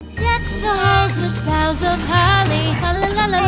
Deck the halls with boughs of holly, la la la la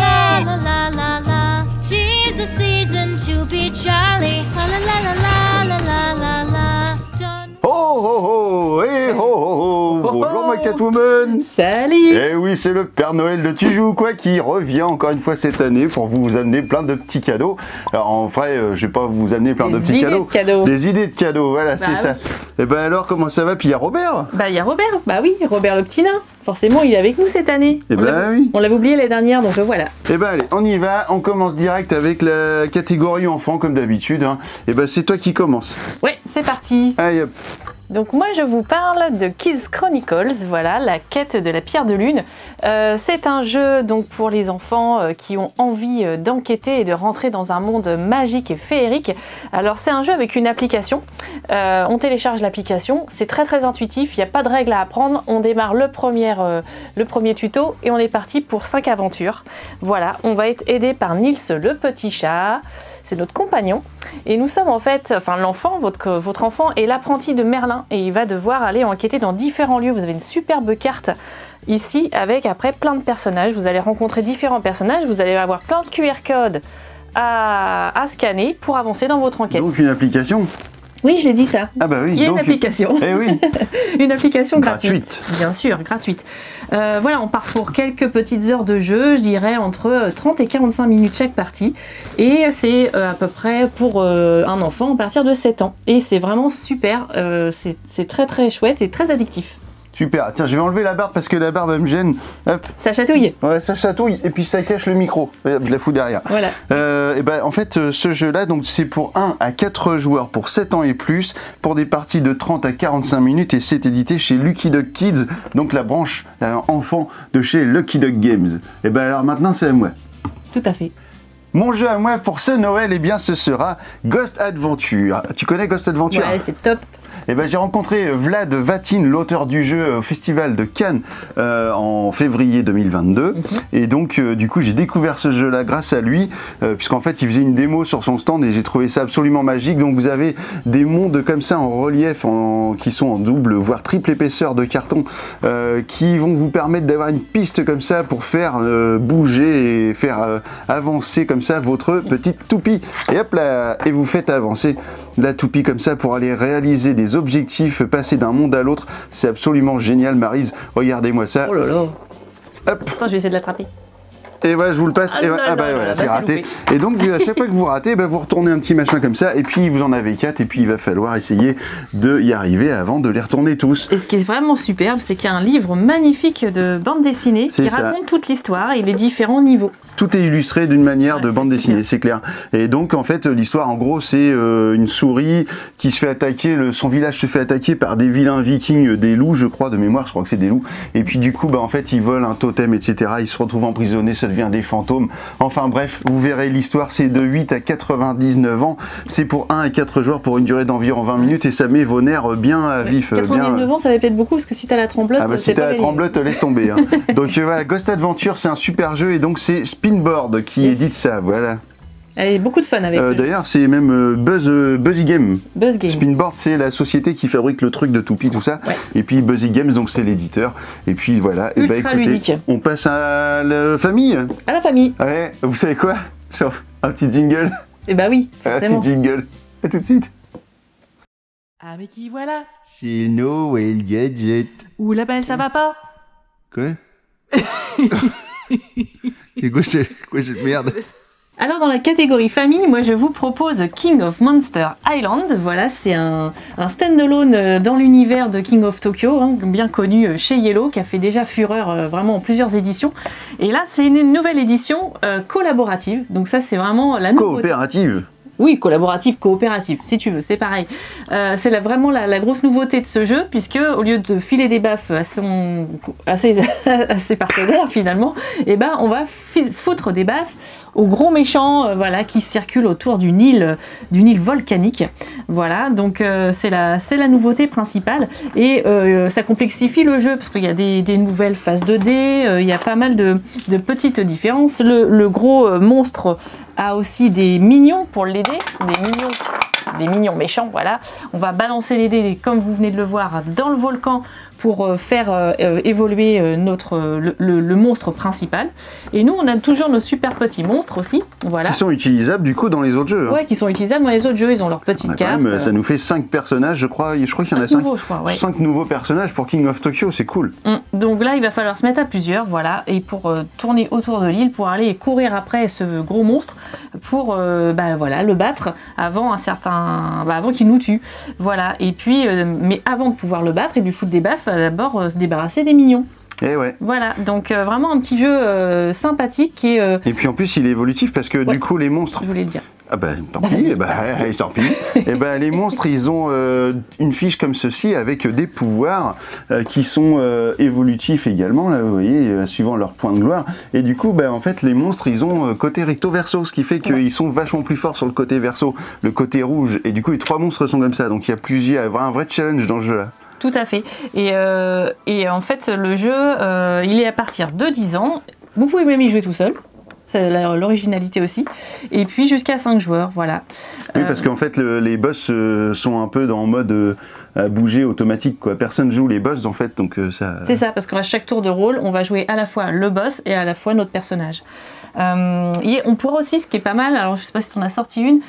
la la la la. 'Tis the season to be jolly, la la la la la la la la. Done. Oh oh oh, hey oh oh oh, bonjour ma Catwoman. Salut. Eh oui, c'est le Père Noël de Tu joues quoi qui revient encore une fois cette année pour vous amener plein de petits cadeaux. Alors en vrai, je vais pas vous amener plein de petits cadeaux. Des idées de cadeaux, voilà, bah, c'est oui. Ça. Et ben alors, comment ça va? Puis il y a Robert. Bah il y a Robert, bah oui, Robert le petit nain. Forcément, il est avec nous cette année. Et ben oui. On l'avait oublié l'année dernière, donc voilà. Et ben allez, on y va. On commence direct avec la catégorie enfant comme d'habitude. Hein. Et ben c'est toi qui commence. Ouais, c'est parti. Allez hop. Donc moi je vous parle de Kids Chronicles, voilà, la quête de la pierre de lune. C'est un jeu donc pour les enfants qui ont envie d'enquêter et de rentrer dans un monde magique et féerique. Alors c'est un jeu avec une application, on télécharge l'application, c'est très intuitif, il n'y a pas de règles à apprendre, on démarre le premier tuto et on est parti pour 5 aventures. Voilà, on va être aidé par Nils le petit chat. C'est notre compagnon et nous sommes en fait, enfin l'enfant, votre enfant est l'apprenti de Merlin et il va devoir aller enquêter dans différents lieux. Vous avez une superbe carte ici avec après plein de personnages. Vous allez rencontrer différents personnages, vous allez avoir plein de QR codes à scanner pour avancer dans votre enquête. Donc une application? Oui, je l'ai dit ça. Ah bah oui. Il y a une application. Eh oui. Une application gratuite. Bien sûr, gratuite. Voilà, on part pour quelques petites heures de jeu, je dirais entre 30 et 45 minutes chaque partie. Et c'est à peu près pour un enfant à partir de 7 ans. Et c'est vraiment super, c'est très chouette et très addictif. Super, tiens, je vais enlever la barbe parce que la barbe elle me gêne. Hop. Ça chatouille. Ouais, ça chatouille et puis ça cache le micro. Je la fous derrière. Voilà. Et ben en fait, ce jeu-là, donc c'est pour 1 à 4 joueurs pour 7 ans et plus, pour des parties de 30 à 45 minutes et c'est édité chez Lucky Duck Kids, donc la branche enfant de chez Lucky Duck Games. Et ben alors maintenant c'est à moi. Tout à fait. Mon jeu à moi pour ce Noël, eh bien ce sera Ghost Adventure. Tu connais Ghost Adventure? Ouais, c'est top. Eh ben, j'ai rencontré Vlad Vatin, l'auteur du jeu au Festival de Cannes en février 2022. Et donc, du coup, j'ai découvert ce jeu-là grâce à lui, puisqu'en fait, il faisait une démo sur son stand et j'ai trouvé ça absolument magique. Donc, vous avez des mondes comme ça en relief, qui sont en double, voire triple épaisseur de carton, qui vont vous permettre d'avoir une piste comme ça pour faire bouger et faire avancer comme ça votre petite toupie. Et hop là, et vous faites avancer la toupie comme ça pour aller réaliser des objectifs, passer d'un monde à l'autre. C'est absolument génial, Maryse. Regardez-moi ça. Oh là là. Hop. Attends, je vais essayer de l'attraper. Et voilà, je vous le passe. Ah, et voilà, voilà, c'est raté. Et donc, à chaque fois que vous ratez, vous retournez un petit machin comme ça, et puis vous en avez 4, et puis il va falloir essayer de y arriver avant de les retourner tous. Et ce qui est vraiment superbe, c'est qu'il y a un livre magnifique de bande dessinée qui raconte toute l'histoire et les différents niveaux. Tout est illustré d'une manière de bande dessinée, c'est clair. Et donc, en fait, l'histoire, en gros, c'est une souris qui se fait attaquer, son village se fait attaquer par des vilains vikings, des loups, je crois, de mémoire, je crois que c'est des loups. Et puis, du coup, en fait, ils volent un totem, etc. Ils se retrouvent emprisonnés, ça devient des fantômes. Enfin, bref, vous verrez, l'histoire, c'est de 8 à 99 ans. C'est pour 1 à 4 joueurs pour une durée d'environ 20 minutes et ça met vos nerfs bien à vif. 99 ans, ça va peut-être beaucoup parce que si t'as la tremblote, ah bah si t'as la tremblote, laisse tomber. Hein. Donc voilà, Ghost Adventure, c'est un super jeu et donc c'est Spinboard qui édite ça, voilà. Et beaucoup de fun avec d'ailleurs, c'est même Buzzy Game. Buzz Game. Spinboard, c'est la société qui fabrique le truc de toupie, tout ça. Ouais. Et puis Buzzy Games, donc c'est l'éditeur. Et puis voilà. Ultra et écoutez, ludique. On passe à la famille. À la famille. Ouais, vous savez quoi? Un petit jingle. Eh bah oui, forcément. Un petit jingle. À tout de suite. Ah mais qui voilà? C'est Noël Gadget. Ouh la belle, ça va pas? Quoi? Et quoi cette merde? Alors dans la catégorie famille, moi je vous propose King of Monster Island. Voilà, c'est un stand-alone dans l'univers de King of Tokyo, hein, bien connu chez Yellow, qui a fait déjà fureur vraiment en plusieurs éditions. Et là c'est une nouvelle édition collaborative, donc ça c'est vraiment la nouveauté. Coopérative. Oui, collaborative, coopérative, si tu veux, c'est pareil. C'est vraiment la grosse nouveauté de ce jeu, puisque au lieu de filer des baffes à ses partenaires finalement, eh ben, on va foutre des baffes aux gros méchants voilà, qui circulent autour d'une île volcanique. Voilà, donc c'est la nouveauté principale. Et ça complexifie le jeu, parce qu'il y a des nouvelles phases 2D, il y a pas mal de petites différences. Le gros monstre a aussi des minions pour l'aider, des minions méchants, voilà. On va balancer les dés, comme vous venez de le voir, dans le volcan pour faire évoluer le monstre principal. Et nous, on a toujours nos super petits monstres aussi. Voilà. Qui sont utilisables du coup dans les autres jeux. Ouais, qui sont utilisables dans les autres jeux. Ils ont leurs petites cartes. Ça nous fait 5 personnages, je crois qu'il y en a 5 nouveaux, 5 nouveaux personnages pour King of Tokyo, c'est cool. Donc là, il va falloir se mettre à plusieurs, voilà, et pour tourner autour de l'île, pour aller courir après ce gros monstre, pour voilà, le battre avant avant qu'il nous tue. Voilà. Et puis, mais avant de pouvoir le battre et lui foutre des baffes, d'abord se débarrasser des mignons. Et ouais. Voilà, donc vraiment un petit jeu sympathique et puis en plus il est évolutif parce que du coup les monstres... Je voulais le dire. Ah ben tant pis, tant pis. Et ben les monstres ils ont une fiche comme ceci avec des pouvoirs qui sont évolutifs également, là vous voyez, suivant leur point de gloire. Et du coup en fait les monstres ils ont côté recto verso, ce qui fait qu'ils sont vachement plus forts sur le côté verso, le côté rouge. Et du coup les 3 monstres sont comme ça, donc il y a un vrai challenge dans ce jeu là. Tout à fait. Et en fait, le jeu, il est à partir de 10 ans. Vous pouvez même y jouer tout seul. C'est l'originalité aussi. Et puis jusqu'à 5 joueurs, voilà. Oui, parce qu'en fait, les boss sont un peu en mode à bouger automatique, quoi. Personne joue les boss, en fait, donc ça... C'est ça, parce qu'à chaque tour de rôle, on va jouer à la fois le boss et à la fois notre personnage. Et on pourra aussi, ce qui est pas mal, alors je sais pas si tu en as sorti une,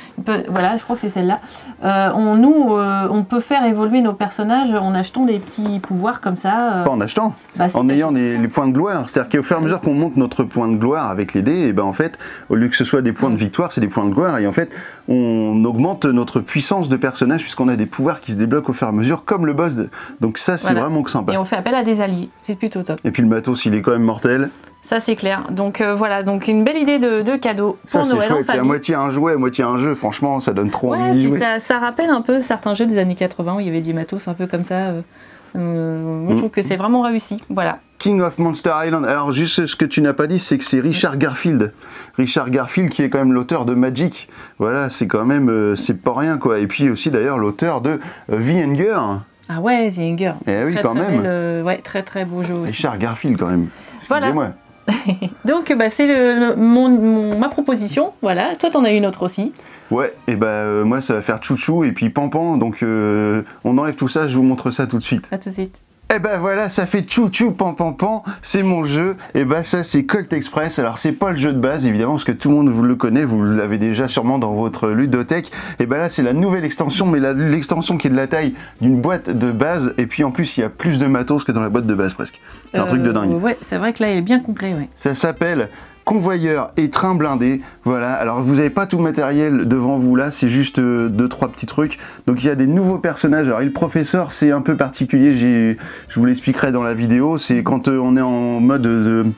voilà, je crois que c'est celle-là, on peut faire évoluer nos personnages en achetant des petits pouvoirs comme ça. Pas en achetant, en ayant les points de gloire. C'est-à-dire qu'au fur et à mesure qu'on monte notre point de gloire avec les dés, et en fait, au lieu que ce soit des points de victoire, c'est des points de gloire, et en fait, on augmente notre puissance de personnage puisqu'on a des pouvoirs qui se débloquent au fur et à mesure, comme le boss. Donc ça, c'est vraiment sympa. Et on fait appel à des alliés, c'est plutôt top. Et puis le matos, il est quand même mortel. Ça c'est clair, donc voilà, donc une belle idée de cadeau pour Noël en famille. C'est à moitié un jouet, à moitié un jeu, franchement ça donne trop envie d'y jouer. Ça rappelle un peu certains jeux des années 80 où il y avait du matos un peu comme ça, moi je trouve que c'est vraiment réussi, voilà. King of Monster Island, alors juste ce que tu n'as pas dit, c'est que c'est Richard Garfield. Richard Garfield qui est quand même l'auteur de Magic, voilà, c'est quand même, c'est pas rien quoi, et puis aussi d'ailleurs l'auteur de The Hunger. Ah ouais, The Hunger. Eh oui, quand même. Ouais, très très beau jeu aussi. Richard Garfield quand même. Voilà. Donc c'est ma proposition, voilà. Toi t'en as une autre aussi. Ouais, et moi ça va faire chouchou et puis pampan, donc on enlève tout ça, je vous montre ça tout de suite. À tout de suite. Et voilà, ça fait chou-chou, pan-pan-pan, c'est mon jeu. Et ça c'est Colt Express. Alors c'est pas le jeu de base évidemment parce que tout le monde vous le connaît, vous l'avez déjà sûrement dans votre ludothèque. Et là c'est la nouvelle extension, mais l'extension qui est de la taille d'une boîte de base. Et puis en plus il y a plus de matos que dans la boîte de base presque. C'est un truc de dingue. Ouais, c'est vrai que là il est bien complet. Ouais. Ça s'appelle Convoyeur et train blindé, voilà. Alors vous n'avez pas tout le matériel devant vous là, c'est juste 2-3 petits trucs. Donc il y a des nouveaux personnages. Alors le professeur c'est un peu particulier, je vous l'expliquerai dans la vidéo. C'est quand on est en mode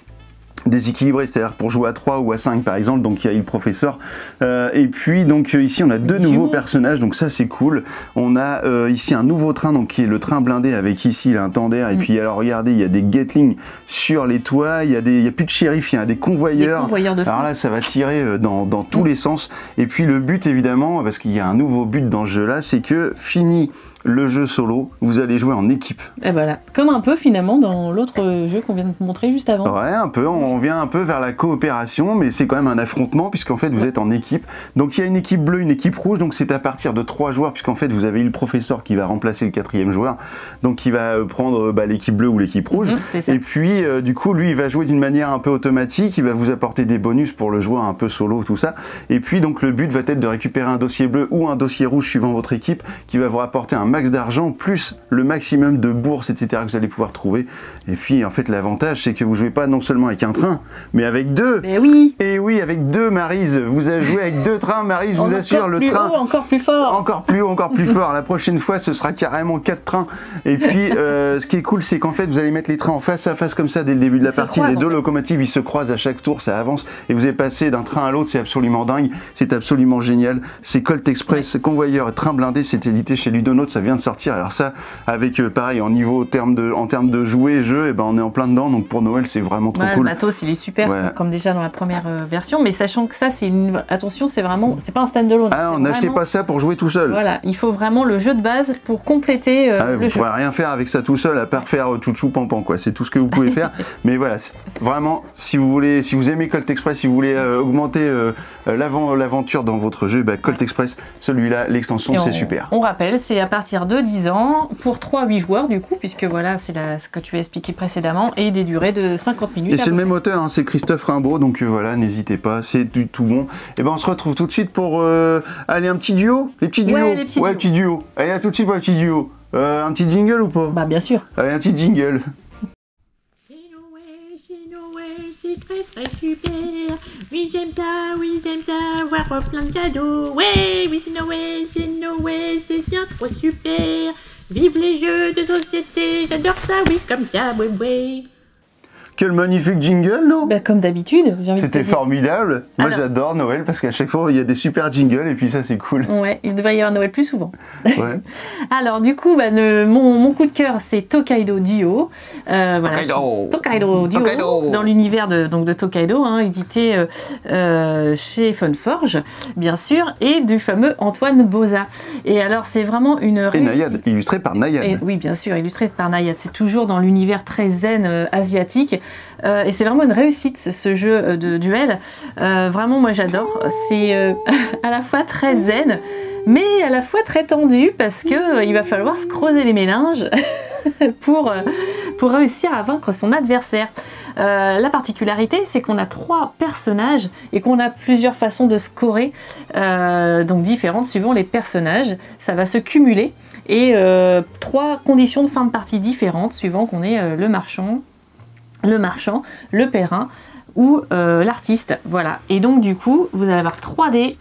déséquilibré, c'est-à-dire pour jouer à 3 ou à 5 par exemple, donc il y a le professeur. Et puis donc ici on a 2 nouveaux personnages, donc ça c'est cool. On a ici un nouveau train, donc qui est le train blindé avec ici un tender. Et puis alors regardez, il y a des Gatling sur les toits, il y a plus de shérif, il y a des convoyeurs. Alors là ça va tirer dans tous les sens. Et puis le but évidemment, parce qu'il y a un nouveau but dans ce jeu là, c'est que fini le jeu solo, vous allez jouer en équipe. Et voilà, comme un peu finalement dans l'autre jeu qu'on vient de montrer juste avant. Ouais, un peu, on vient un peu vers la coopération, mais c'est quand même un affrontement puisqu'en fait vous êtes en équipe. Donc il y a une équipe bleue, une équipe rouge, donc c'est à partir de 3 joueurs puisqu'en fait vous avez le professeur qui va remplacer le 4e joueur, donc qui va prendre l'équipe bleue ou l'équipe rouge. Et puis du coup lui il va jouer d'une manière un peu automatique, il va vous apporter des bonus pour le joueur un peu solo, tout ça. Et puis donc le but va être de récupérer un dossier bleu ou un dossier rouge suivant votre équipe qui va vous rapporter un max d'argent plus le maximum de bourses, etc. que vous allez pouvoir trouver. Et puis en fait l'avantage c'est que vous jouez pas non seulement avec un train, mais avec 2. Mais oui. Et oui, avec 2 Maryse. Vous allez jouer avec 2 trains, Maryse, je vous assure, le train. Encore plus fort. Encore plus haut, encore plus fort. La prochaine fois ce sera carrément 4 trains. Et puis ce qui est cool c'est qu'en fait vous allez mettre les trains en face à face comme ça dès le début de la partie. Les 2 locomotives ils se croisent à chaque tour, ça avance et vous allez passer d'un train à l'autre, c'est absolument dingue, c'est absolument génial. C'est Colt Express, convoyeur et train blindé, c'est édité chez Ludonote, ça vient de sortir. Alors ça, avec pareil en termes de jouets, jeux, on est en plein dedans, donc pour Noël c'est vraiment trop cool. Le matos il est super, comme déjà dans la première version, mais sachant que ça c'est une... Attention, c'est pas un stand-alone. Ah, n'achetez pas ça pour jouer tout seul. Voilà, il faut vraiment le jeu de base pour compléter vous ne pourrez rien faire avec ça tout seul à part faire chouchou pampan quoi, c'est tout ce que vous pouvez faire. Mais voilà, vraiment, si vous aimez Colt Express, si vous voulez augmenter l'aventure dans votre jeu, Colt Express, celui-là, l'extension c'est super. On rappelle, c'est à partir partir de 10 ans pour 3-8 joueurs du coup, puisque voilà, c'est ce que tu as expliqué précédemment, et des durées de 50 minutes. Et c'est le même auteur, hein, c'est Christophe Rimbaud, donc voilà, n'hésitez pas, c'est du tout bon. Et ben on se retrouve tout de suite pour aller un petit duo, les petits duos. Ouais, les petits duos. Allez, à tout de suite pour les petits duos. Un petit jingle ou pas? Bah bien sûr. Allez, un petit jingle. C'est très super. Oui j'aime ça, voir plein de cadeaux. Ouais, oui c'est Noël, c'est bien trop super. Vive les jeux de société, j'adore ça, oui comme ça, ouais. Quel magnifique jingle, non? Bah, comme d'habitude, j'ai envie de te C'était dire. formidable. Moi j'adore Noël parce qu'à chaque fois il y a des super jingles et puis ça c'est cool. Ouais, il devrait y avoir Noël plus souvent. Ouais. Alors du coup, bah, mon coup de cœur c'est Tokaido Duo. Voilà. Tokaido Duo, Tokaido. dans l'univers de Tokaido, hein, édité chez Funforge, bien sûr, et du fameux Antoine Boza. Et alors c'est vraiment une Et réussite. Nayad, illustré par Nayad. Et, oui, bien sûr, illustré par Nayad. C'est toujours dans l'univers très zen asiatique. Et c'est vraiment une réussite ce jeu de duel. Vraiment, moi j'adore. C'est à la fois très zen, mais à la fois très tendu parce que il va falloir se creuser les méninges pour réussir à vaincre son adversaire. La particularité, c'est qu'on a 3 personnages et qu'on a plusieurs façons de scorer, donc différentes suivant les personnages. Ça va se cumuler et 3 conditions de fin de partie différentes suivant qu'on est le marchand, le pèlerin ou l'artiste. Voilà. Et donc du coup, vous allez avoir 3D.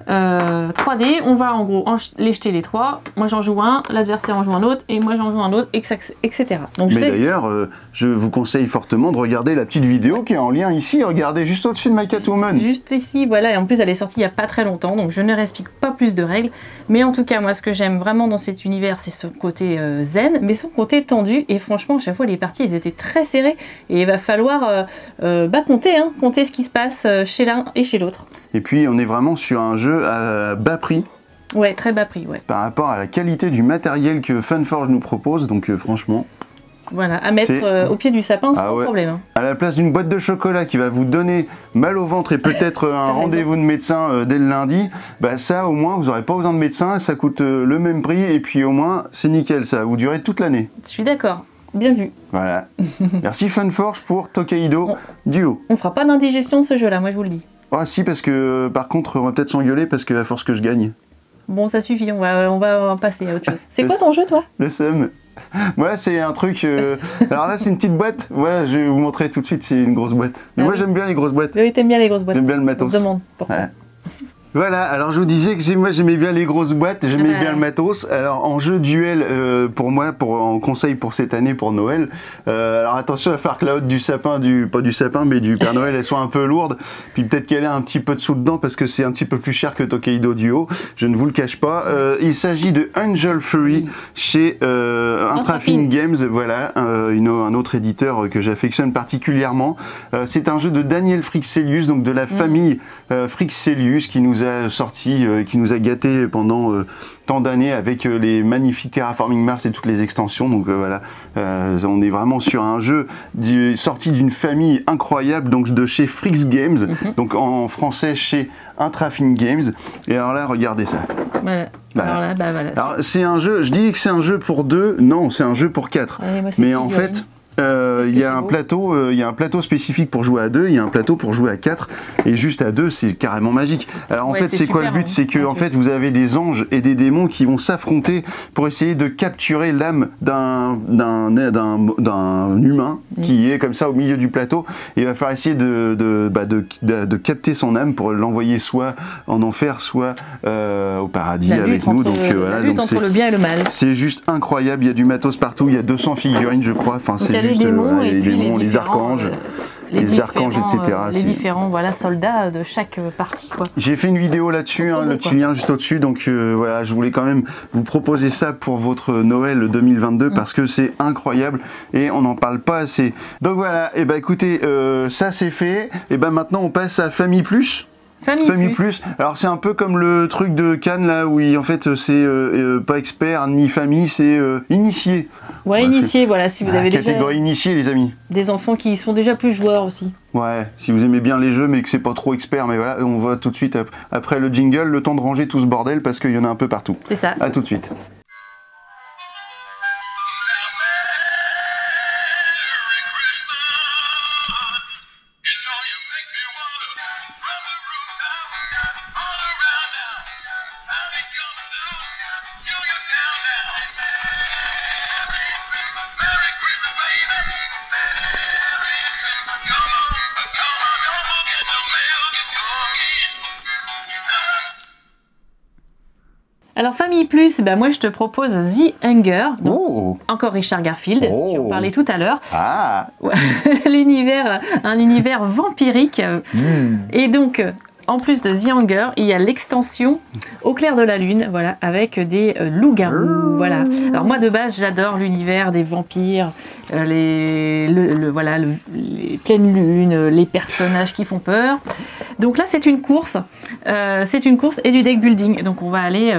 3D, on va en gros les jeter les 3. Moi j'en joue un, l'adversaire en joue un autre, et moi j'en joue un autre, etc. Donc, Mais d'ailleurs, je vous conseille fortement de regarder la petite vidéo qui est en lien ici. Regardez, juste au-dessus de My Catwoman. Juste ici, voilà, et en plus elle est sortie il n'y a pas très longtemps, donc je ne réexplique pas plus de règles. Mais en tout cas, moi ce que j'aime vraiment dans cet univers, c'est son côté zen, mais son côté tendu. Et franchement, à chaque fois, les parties, elles étaient très serrées. Et il va falloir compter ce qui se passe chez l'un et chez l'autre. Et puis, on est vraiment sur un jeu à bas prix. Ouais, très bas prix, ouais. Par rapport à la qualité du matériel que Funforge nous propose, donc franchement... Voilà, à mettre au pied du sapin sans problème. Hein. À la place d'une boîte de chocolat qui va vous donner mal au ventre et peut-être un rendez-vous de médecin dès le lundi, bah ça au moins vous n'aurez pas besoin de médecin, ça coûte le même prix et puis au moins c'est nickel, ça va vous durer toute l'année. Je suis d'accord, bien vu. Voilà. Merci Funforge pour Tokaido Duo. On fera pas d'indigestion de ce jeu-là, moi je vous le dis. Ah si, parce que par contre on va peut-être s'engueuler parce que à force que je gagne. Bon, ça suffit, on va passer à autre chose. C'est quoi ton jeu, toi? Le seum. Ouais, c'est un truc... Alors là, c'est une petite boîte. Ouais, je vais vous montrer tout de suite, c'est une grosse boîte. Mais moi, j'aime bien les grosses boîtes. Oui, t'aimes bien les grosses boîtes. J'aime bien le matos. On se demande pourquoi. Ouais. Voilà, alors je vous disais que moi j'aimais bien les grosses boîtes, j'aimais bien le matos. Alors en jeu duel, pour moi, en conseil pour cette année, pour Noël, alors attention à faire que la hotte du sapin, pas du sapin, mais du Père Noël, elle soit un peu lourde. Puis peut-être qu'elle ait un petit peu de sous dedans parce que c'est un petit peu plus cher que Tokaido Duo. Je ne vous le cache pas. Il s'agit de Angel Fury chez Intrafin Games, voilà, un autre éditeur que j'affectionne particulièrement. C'est un jeu de Daniel Frixelius, donc de la famille Frixelius, qui nous a sorti, qui nous a gâté pendant tant d'années avec les magnifiques Terraforming Mars et toutes les extensions. Donc voilà, on est vraiment sur un jeu sorti d'une famille incroyable, donc de chez Frix Games, donc en français chez Intrafin Games. Et alors là, regardez ça. Voilà. Voilà. Alors là, bah voilà. Alors c'est un jeu, je dis que c'est un jeu pour 2, non, c'est un jeu pour 4. Allez, moi, mais en fait... il y a un plateau spécifique pour jouer à 2, il y a un plateau pour jouer à 4, et juste à 2 c'est carrément magique. Alors en fait c'est quoi le but? C'est que en fait vous avez des anges et des démons qui vont s'affronter pour essayer de capturer l'âme d'un humain qui est comme ça au milieu du plateau, et il va falloir essayer de capter son âme pour l'envoyer soit en enfer, soit au paradis avec nous. Donc voilà, la lutte entre le bien et le mal. C'est juste incroyable, il y a du matos partout, il y a 200 figurines je crois, enfin c'est les démons, et les puis démons, les archanges, les archanges, etc. Les différents soldats de chaque partie, quoi. J'ai fait une vidéo là-dessus, le petit lien juste au-dessus, donc voilà, je voulais quand même vous proposer ça pour votre Noël 2022 parce que c'est incroyable et on n'en parle pas assez. Donc voilà, et écoutez, ça c'est fait, et maintenant on passe à Famille Plus. Famille Plus. Alors c'est un peu comme le truc de Cannes là où en fait c'est pas expert ni famille, c'est initié. Ouais, initié, voilà, si vous avez déjà... Catégorie initiée les amis. Des enfants qui sont déjà plus joueurs aussi. Ouais, si vous aimez bien les jeux mais que c'est pas trop expert, mais voilà, on va tout de suite après le jingle, le temps de ranger tout ce bordel parce qu'il y en a un peu partout. C'est ça. À tout de suite. Alors Famille Plus, bah, moi je te propose The Hunger, donc Oh. encore Richard Garfield, Oh. qui en parlait tout à l'heure. Ah. Ouais. Un univers vampirique. Et donc, en plus de The Hunger, il y a l'extension Au clair de la lune, voilà, avec des loups-garous. Voilà. Alors moi de base, j'adore l'univers des vampires, les pleines lunes, les personnages qui font peur. Donc là, c'est une course et du deck building. Donc on va aller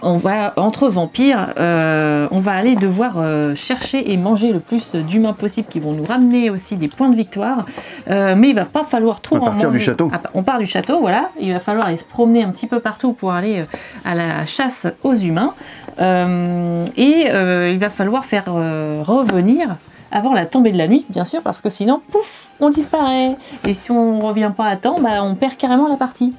entre vampires, on va aller devoir chercher et manger le plus d'humains possible qui vont nous ramener aussi des points de victoire. Mais il va pas falloir trop On va en partir du manger. château. On part du château, voilà. Il va falloir aller se promener un petit peu partout pour aller à la chasse aux humains. Il va falloir faire revenir avant la tombée de la nuit, bien sûr, parce que sinon, pouf, on disparaît. Et si on revient pas à temps, bah, on perd carrément la partie.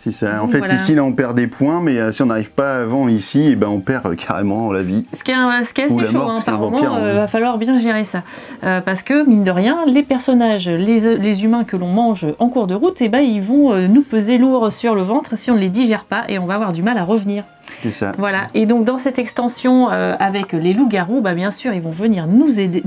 C'est ça. En fait, Voilà. ici, là, on perd des points, mais si on n'arrive pas avant ici, eh ben, on perd carrément la vie. Ce qui est assez Ou la chaud, mort, parce par qu'un moment, vampire, va falloir bien gérer ça. Parce que, mine de rien, les personnages, les humains que l'on mange en cours de route, eh ben, ils vont nous peser lourd sur le ventre si on ne les digère pas et on va avoir du mal à revenir. C'est ça. Voilà, et donc dans cette extension avec les loups-garous, bah, bien sûr, ils vont venir nous aider,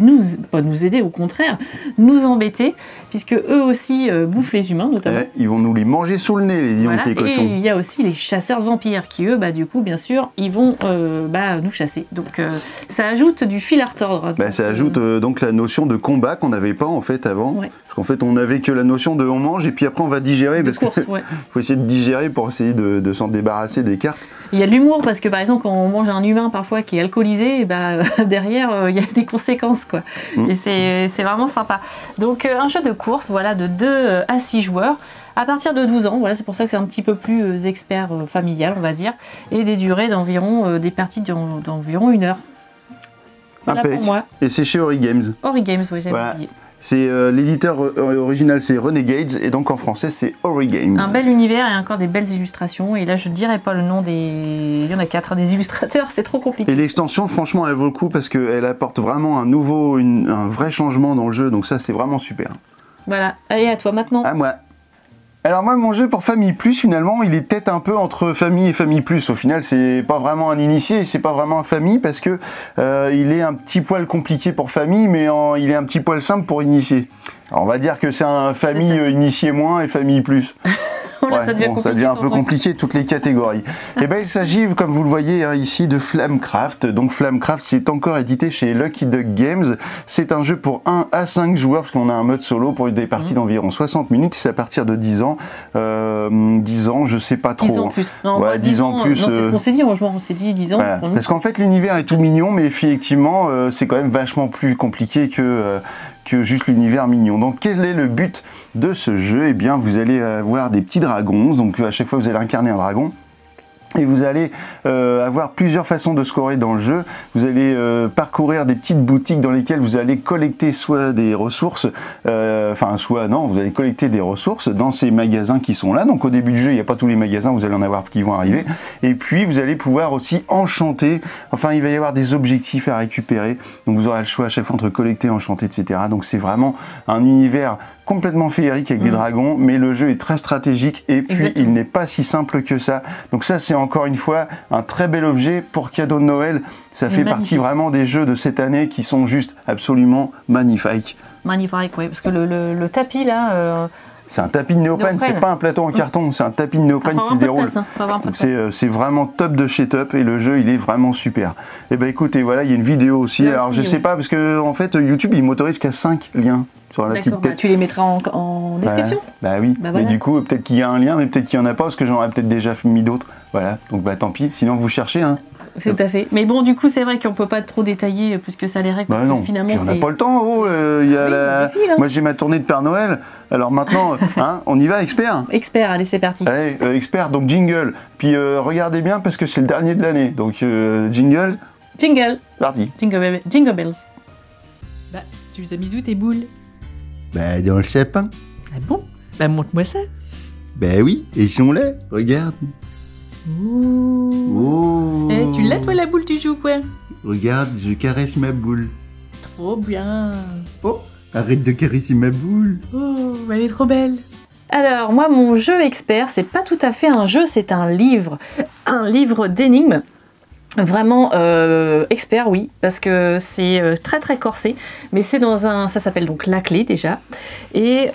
pas nous aider, au contraire, nous embêter, puisque eux aussi bouffent les humains, notamment. Ouais, ils vont nous les manger sous le nez, les Voilà. les Et cochons. il y a aussi les chasseurs de vampires qui, eux, bah, du coup, bien sûr, ils vont nous chasser. Donc ça ajoute du fil à retordre. Bah, ça ajoute donc la notion de combat qu'on n'avait pas en fait avant. Ouais. Parce qu'en fait, on n'avait que la notion de on mange et puis après on va digérer. de Parce course, qu'il ouais. faut essayer de digérer pour essayer de s'en débarrasser des cartes. Il y a de l'humour parce que par exemple quand on mange un humain parfois qui est alcoolisé, bah, derrière il y a des conséquences quoi. Et c'est vraiment sympa. Donc un jeu de course voilà, de 2 à 6 joueurs à partir de 12 ans, voilà, c'est pour ça que c'est un petit peu plus expert familial on va dire, et des durées d'environ, des parties d'environ 1 heure. Voilà Impec. pour moi. Et c'est chez Ori Games. Ori Games, oui, j'avais Voilà. oublié. C'est l'éditeur original, c'est Renegades, et donc en français c'est Ori Games. Un bel univers et encore des belles illustrations. Et là, je dirais pas le nom des. Il y en a 4 des illustrateurs, c'est trop compliqué. Et l'extension, franchement, elle vaut le coup parce qu'elle apporte vraiment un vrai changement dans le jeu, donc ça c'est vraiment super. Voilà. Allez, à toi maintenant. À moi. Alors moi, mon jeu pour Famille Plus, finalement, il est peut-être un peu entre Famille et Famille Plus. Au final, c'est pas vraiment un initié, c'est pas vraiment un Famille parce que il est un petit poil compliqué pour Famille, mais il est un petit poil simple pour initié. Alors, on va dire que c'est un Famille initié moins et Famille Plus. Voilà, ça devient bon, compliqué. ça devient un ton peu truc. compliqué, toutes les catégories. Et ben, il s'agit, comme vous le voyez hein, ici, de Flamecraft. Donc Flamecraft, c'est encore édité chez Lucky Duck Games. C'est un jeu pour 1 à 5 joueurs, parce qu'on a un mode solo pour des parties d'environ 60 minutes. C'est à partir de 10 ans. 10 ans, je sais pas trop. 10 ans plus. Non, Ouais, moi, 10 ans plus. Non, c'est ce qu'on s'est dit en jouant. On s'est dit 10 ans. Voilà. Parce qu'en fait, l'univers est tout mignon, mais effectivement, c'est quand même vachement plus compliqué que juste l'univers mignon. Donc, quel est le but de ce jeu? Eh bien, vous allez avoir des petits dragons. Donc, à chaque fois, vous allez incarner un dragon. Et vous allez avoir plusieurs façons de scorer dans le jeu. Vous allez parcourir des petites boutiques dans lesquelles vous allez collecter soit des ressources, vous allez collecter des ressources dans ces magasins qui sont là. Donc au début du jeu, il n'y a pas tous les magasins, vous allez en avoir qui vont arriver. Et puis vous allez pouvoir aussi enchanter. Enfin, il va y avoir des objectifs à récupérer. Donc vous aurez le choix à chaque fois entre collecter, enchanter, etc. Donc c'est vraiment un univers complètement féerique avec des dragons, mais le jeu est très stratégique et puis Exactement. il n'est pas si simple que ça. Donc ça, c'est encore une fois un très bel objet pour cadeau de Noël. Ça fait Magnifique. partie vraiment des jeux de cette année qui sont juste absolument magnifiques. Magnifique, oui. Parce que le tapis là. C'est un tapis de néoprène, c'est Néoprène. pas un plateau en carton, c'est un tapis de néoprène faut qui se avoir un peu de déroule. place, hein. Faut avoir un peu de Donc place. c'est vraiment top de chez top et le jeu il est vraiment super. Et ben écoutez, voilà, il y a une vidéo aussi. Là Alors aussi, je sais oui. pas parce que en fait YouTube il m'autorise qu'à 5 liens sur la D'accord, petite bah, tête. tu les mettras en description. Bah oui, Bah mais voilà. du coup peut-être qu'il y a un lien mais peut-être qu'il y en a pas parce que j'en aurais peut-être déjà mis d'autres. Voilà, donc bah tant pis, sinon vous cherchez hein. Tout à fait. Mais bon, du coup, c'est vrai qu'on peut pas trop détailler puisque ça les règles. Bah parce que non, finalement, puis on n'a c'est. pas le temps. Oh, il y a Oui, la... on défile, hein. Moi j'ai ma tournée de Père Noël. Alors maintenant, hein, on y va expert. Expert, allez, c'est parti. Allez, expert, donc jingle. Puis regardez bien parce que c'est le dernier de l'année. Donc jingle, Jingle. parti. Jingle bells. Bah, tu les as mis où tes boules? Bah dans le sapin. Ah bon? Bah, montre-moi ça. Bah oui, ils sont là, regarde. Ouh. Oh. Eh, tu l'as, toi, la boule, tu joues quoi? Regarde, je caresse ma boule. Trop bien. Oh, arrête de caresser ma boule. Oh, elle est trop belle. Alors, moi, mon jeu expert, c'est pas tout à fait un jeu, c'est un livre d'énigmes. Vraiment expert, oui, parce que c'est très très corsé, mais c'est dans un, ça s'appelle donc La Clé déjà, et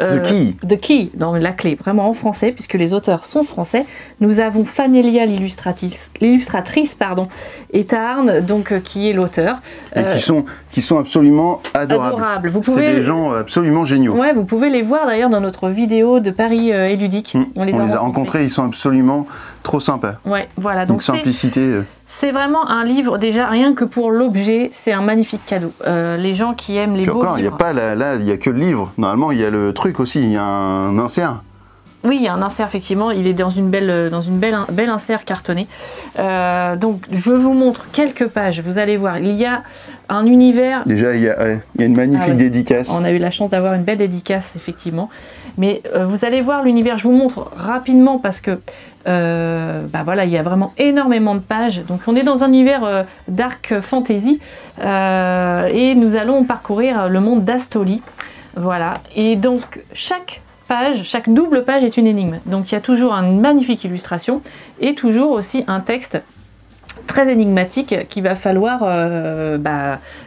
The Key, dans La Clé, vraiment en français, puisque les auteurs sont français. Nous avons Fanélia, l'illustratrice, pardon, et Tarn, donc qui est l'auteur. Et qui sont absolument adorables. Vous pouvez, c'est des gens absolument géniaux. Ouais, vous pouvez les voir d'ailleurs dans notre vidéo de Paris et Ludique. On les a rencontrés, ils sont absolument trop sympas. Ouais, voilà. Donc simplicité. C'est vraiment un livre, déjà, rien que pour l'objet, c'est un magnifique cadeau. Les gens qui aiment les beaux livres... Il n'y a pas là, il n'y a que le livre. Normalement, il y a le truc aussi, il y a un insert. Oui, il y a un insert, effectivement. Il est dans une belle insert cartonnée. Donc, je vous montre quelques pages. Vous allez voir, il y a un univers... Déjà, il y a une magnifique dédicace. On a eu la chance d'avoir une belle dédicace, effectivement. Mais vous allez voir l'univers. Je vous montre rapidement parce que... voilà, il y a vraiment énormément de pages. Donc on est dans un univers dark fantasy et nous allons parcourir le monde d'Astoli. Voilà. Et donc chaque double page est une énigme. Donc il y a toujours une magnifique illustration et toujours aussi un texte très énigmatique qu'il va falloir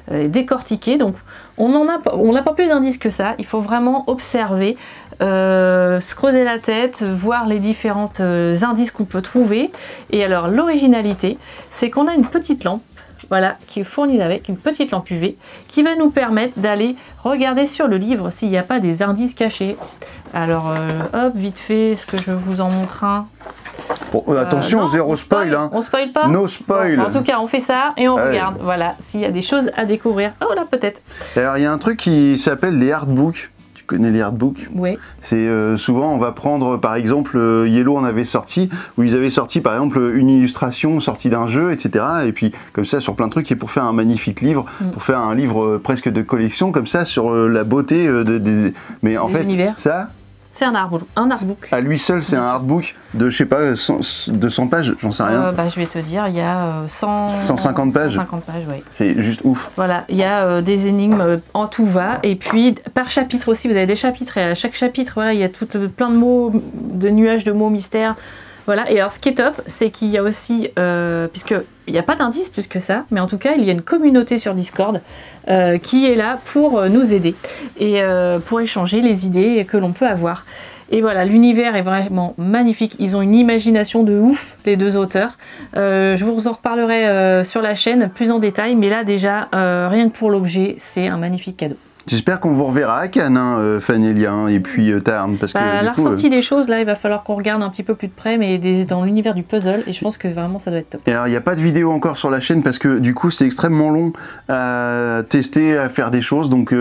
décortiquer. Donc on n'a pas plus d'indices que ça. Il faut vraiment observer, se creuser la tête, voir les différents indices qu'on peut trouver. Et alors l'originalité, c'est qu'on a une petite lampe, voilà, qui est fournie avec une petite lampe UV, qui va nous permettre d'aller regarder sur le livre s'il n'y a pas des indices cachés. Alors hop, vite fait, est-ce que je vous en montre un? Bon, attention, zéro spoil, hein. On spoil pas? No spoil. Bon, en tout cas, on fait ça et on regarde. Voilà, s'il y a des choses à découvrir. Oh là, peut-être. Alors, il y a un truc qui s'appelle les artbooks. Tu connais les artbooks? Oui. C'est souvent, on va prendre, par exemple, Yellow en avait sorti, où ils avaient sorti, par exemple, une illustration sortie d'un jeu, etc. Et puis, comme ça, sur plein de trucs, et pour faire un magnifique livre, pour faire un livre presque de collection, comme ça, sur la beauté Mais en fait, univers. ça... C'est un artbook. À lui seul, c'est un artbook de, je sais pas, 200 pages, j'en sais rien. Je vais te dire, il y a 150 pages. 150 pages, oui. C'est juste ouf. Voilà, il y a des énigmes en tout va. Et puis, par chapitre aussi, vous avez des chapitres. Et à chaque chapitre, voilà, il y a plein de mots, de nuages de mots mystères. Voilà, et alors ce qui est top, c'est qu'il y a aussi, puisqu'il n'y a pas d'indice plus que ça, mais en tout cas, il y a une communauté sur Discord qui est là pour nous aider et pour échanger les idées que l'on peut avoir. Et voilà, l'univers est vraiment magnifique. Ils ont une imagination de ouf, les deux auteurs. Je vous en reparlerai sur la chaîne plus en détail, mais là déjà, rien que pour l'objet, c'est un magnifique cadeau. J'espère qu'on vous reverra à Cannes, Fanélia, et puis Tarn. Parce que, la ressortie des choses, là, il va falloir qu'on regarde un petit peu plus de près, mais dans l'univers du puzzle, et je pense que vraiment ça doit être top. Et alors, il n'y a pas de vidéo encore sur la chaîne, parce que du coup, c'est extrêmement long à tester, à faire des choses, donc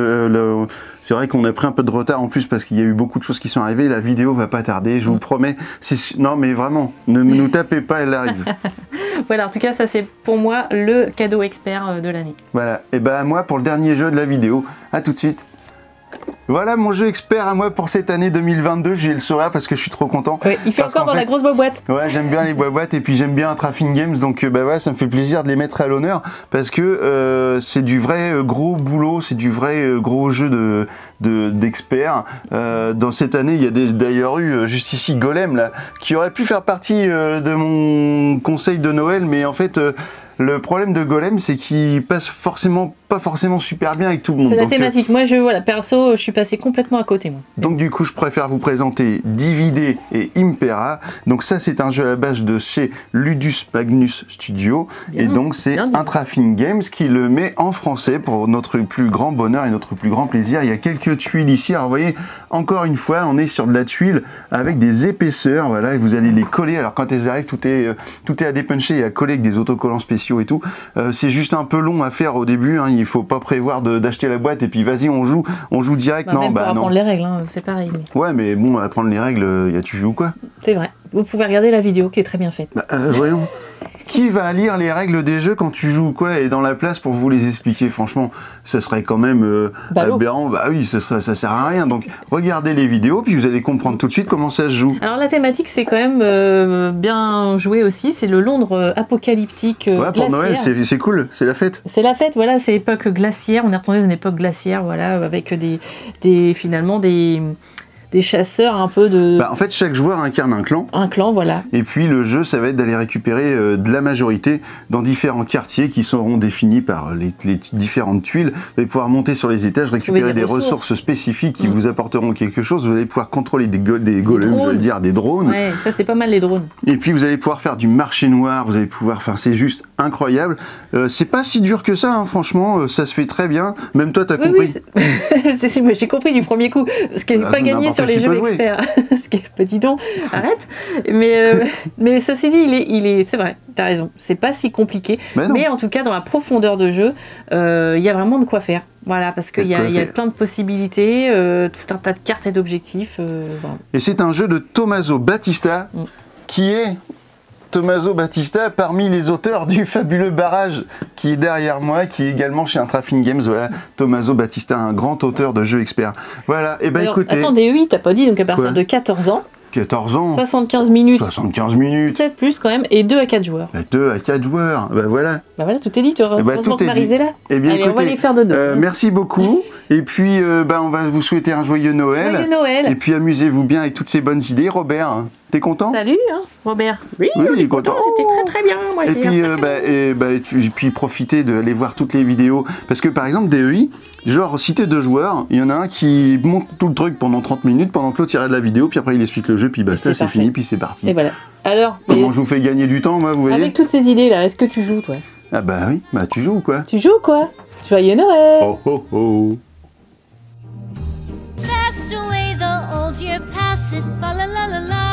c'est vrai qu'on a pris un peu de retard en plus, parce qu'il y a eu beaucoup de choses qui sont arrivées. La vidéo va pas tarder, je vous promets. Non, mais vraiment, ne nous tapez pas, elle arrive. Voilà, en tout cas, ça c'est pour moi le cadeau expert de l'année. Voilà, et ben moi pour le dernier jeu de la vidéo, à tout de suite. Voilà mon jeu expert à moi pour cette année 2022, j'ai le sourire parce que je suis trop content. Oui, il fait encore dans la grosse boîte. Ouais, j'aime bien les boîtes et puis j'aime bien Traffic Games, donc ouais, ça me fait plaisir de les mettre à l'honneur parce que c'est du vrai gros boulot, c'est du vrai gros jeu d'experts. Dans cette année, il y a d'ailleurs eu juste ici Golem là, qui aurait pu faire partie de mon conseil de Noël, mais en fait... le problème de Golem, c'est qu'il passe pas forcément super bien avec tout le monde. C'est la thématique. Moi, voilà, perso, je suis passé complètement à côté, moi. Donc du coup, je préfère vous présenter Dividé et Impera. Donc ça, c'est un jeu à la base de chez Ludus Magnus Studio. Bien, et donc, c'est Traffic Games qui le met en français pour notre plus grand bonheur et notre plus grand plaisir. Il y a quelques tuiles ici. Alors, vous voyez, encore une fois, on est sur de la tuile avec des épaisseurs. Voilà, et vous allez les coller. Alors, quand elles arrivent, tout est à dépuncher et à coller avec des autocollants spéciaux et tout. C'est juste un peu long à faire au début, hein. Il faut pas prévoir d'acheter la boîte et puis vas-y on joue direct. Non, même pour apprendre les règles, hein, c'est pareil. Ouais, mais bon, apprendre les règles, tu joues quoi. C'est vrai, vous pouvez regarder la vidéo qui est très bien faite. Voyons. Qui va lire les règles des jeux quand tu joues quoi et dans la place pour vous les expliquer? Franchement, ça serait quand même aberrant. Bah oui, ça sert à rien. Donc regardez les vidéos puis vous allez comprendre tout de suite comment ça se joue. Alors la thématique c'est quand même bien joué aussi. C'est le Londres apocalyptique ouais, pour Noël, c'est cool, c'est la fête. C'est la fête, voilà, c'est l'époque glaciaire. On est retourné dans une époque glaciaire, voilà, avec finalement des des chasseurs un peu de... Bah, en fait, chaque joueur incarne un clan. Un clan, voilà. Et puis le jeu, ça va être d'aller récupérer de la majorité dans différents quartiers qui seront définis par les différentes tuiles. Vous allez pouvoir monter sur les étages, récupérer des ressources spécifiques qui vous apporteront quelque chose. Vous allez pouvoir contrôler des golems, je veux dire, des drones. Ouais, ça c'est pas mal les drones. Et puis vous allez pouvoir faire du marché noir, vous allez pouvoir... Enfin, c'est juste incroyable. C'est pas si dur que ça, hein, franchement, ça se fait très bien. Même toi, t'as compris. Oui, moi j'ai compris du premier coup. Ce qui n'est pas gagné sur les jeux experts. Ce qui est petit don, arrête. Mais ceci dit, c'est vrai, t'as raison. C'est pas si compliqué. Mais en tout cas, dans la profondeur de jeu, il y a vraiment de quoi faire. Voilà, parce qu'il y a plein de possibilités, tout un tas de cartes et d'objectifs. Et c'est un jeu de Tommaso Battista, qui est Tommaso Battista parmi les auteurs du fabuleux Barrage, qui est derrière moi, qui est également chez Intrafin Games. Voilà, Tommaso Battista, un grand auteur de jeux experts. Voilà, et ben écoutez... Attends, DEI, t'as pas dit, donc à partir de 14 ans. 14 ans. 75 minutes. 75 minutes. Peut-être plus quand même, et 2 à 4 joueurs. 2 à 4 joueurs, ben voilà. Bah voilà, tout est dit, tu auras heureusement que Maryse est là. Eh bien, allez, écoutez, on va les faire de deux. Merci beaucoup. Et puis, on va vous souhaiter un joyeux Noël. Joyeux Noël. Et puis, amusez-vous bien avec toutes ces bonnes idées. Robert, t'es content? Salut, hein, Robert. Oui, il est content. C'était très très bien. Moi, et puis profitez d'aller voir toutes les vidéos. Parce que par exemple, DEI, genre, si t'es 2 joueurs, il y en a un qui monte tout le truc pendant 30 minutes, pendant que l'autre il regarde la vidéo, puis après il explique le jeu, puis basta, c'est fini, puis c'est parti. Et voilà. Alors, comment je vous fais gagner du temps, moi, vous voyez? Avec toutes ces idées là, est-ce que tu joues, toi? Ah bah oui, bah tu joues ou quoi? Tu joues ou quoi? Joyeux Noël! Oh oh oh! Fast away the old year passes, fa la la la la.